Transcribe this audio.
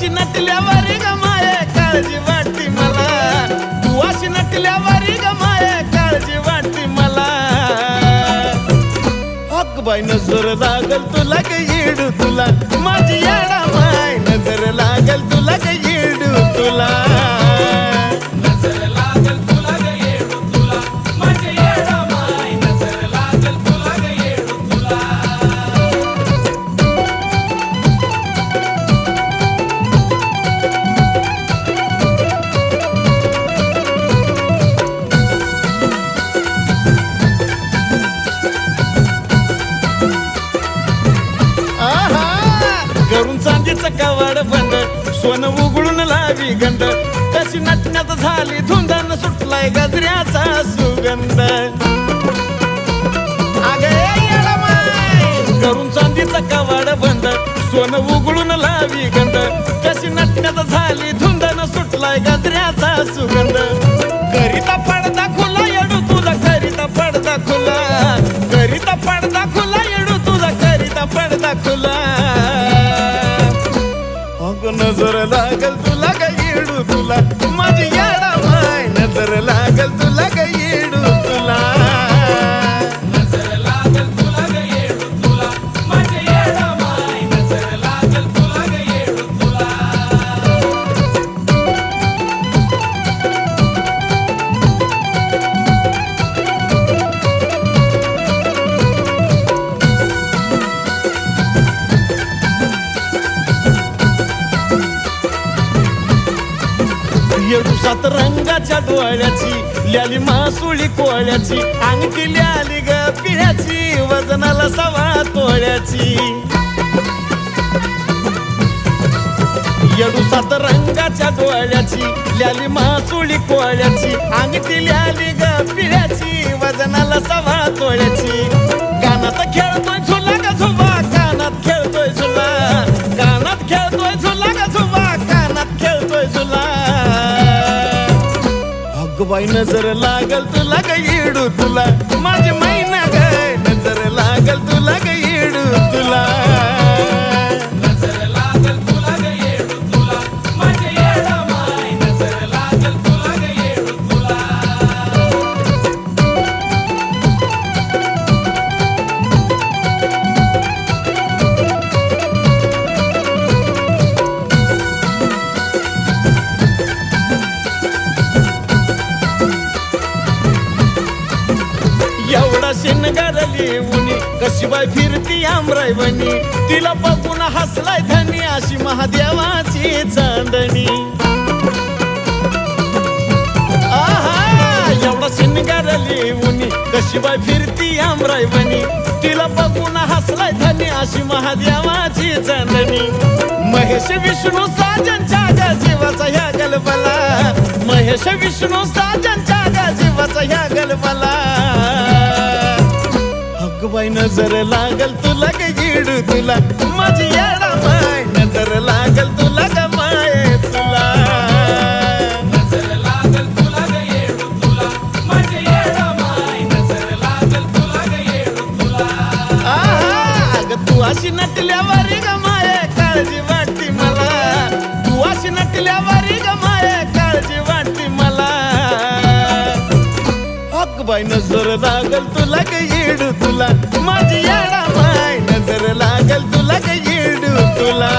नटल्यावर ग माये काळजी वाटती मला, तू अशी नटल्यावर ग माये काळजी वाटती मला. हक बाई नजर लागल तुला ग येडू तुला, माझी येडा माय नजर लागल तुला ग येडू तुला. घरून चांदीचं कवाड बंद, सोनं उघडून लावी गंध, कशी नटण्यात झाली धुंदन, सुटलाय गजऱ्याचा सुगंध. घरून चांदीचं कवाड बंद, सोनं उघडून लावी गंध, कशी नटण्यात झाली धुंदन, सुटलाय गजऱ्याचा सुगंध. करिता पडदा खुला येडू तुझा, करिता पडदा खुला, करिता पडदा खुला येडू तुझा, करिता पडदा खुला. नजर लागल तुला ग येडू तुला, माझी येडा माय नजर लागल तुला ग येडू तुला. येडू सात रंगाच्या डोळ्याची, ल्याली मासुळी कोळ्याची, अंगठी ल्याली ग पिढ्याची, वजनाला 1.25 तोळ्याची. येडू सात रंगाच्या डोळ्याची, ल्याली मासुळी कोळ्याची, अंगठी ल्याली ग पिढ्याची, वजनाला 1.25 तोळ्याची. कानात खेळतोय झुला ग झुबा, कानात खेळतोय झुला, कानात खेळतोय झुला ग झुबा, कानात खेळतोय झुला. बाई नजर लागल तुला ग येडू तुला, माझी मैना ग नजर लागल तुला ग येडू तुला. एवढा शिनगारली उनी, कशी बाय फिरती आमराई बनी, तिला बघून हसलाय धनी, अशी महादेवाची चांदणी. आहा एवढा शिनगारली उनी, कशी बाय फिरती आमराई बनी, तिला बघून हसलाय धनी, अशी महादेवाची चांदणी. महेश विष्णू साजनच्या ग जीवाचा ह्या गलबला, महेश विष्णू साजनच्या ग जीवाचा ह्या गलबला. बाई नजर लागल तुला ग येडू तुला, माझी येडा माय नजर लागल तुला ग माय तुला. अग तू अशी नटल्यावर ग माये काळजी वाटती मला, तू अशी नटल्यावर ग माये काळजी वाटती मला. बाई नजर लागल तुला ग येडू तुला, माझी येडा माय नजर लागल तुला ग येडू तुला.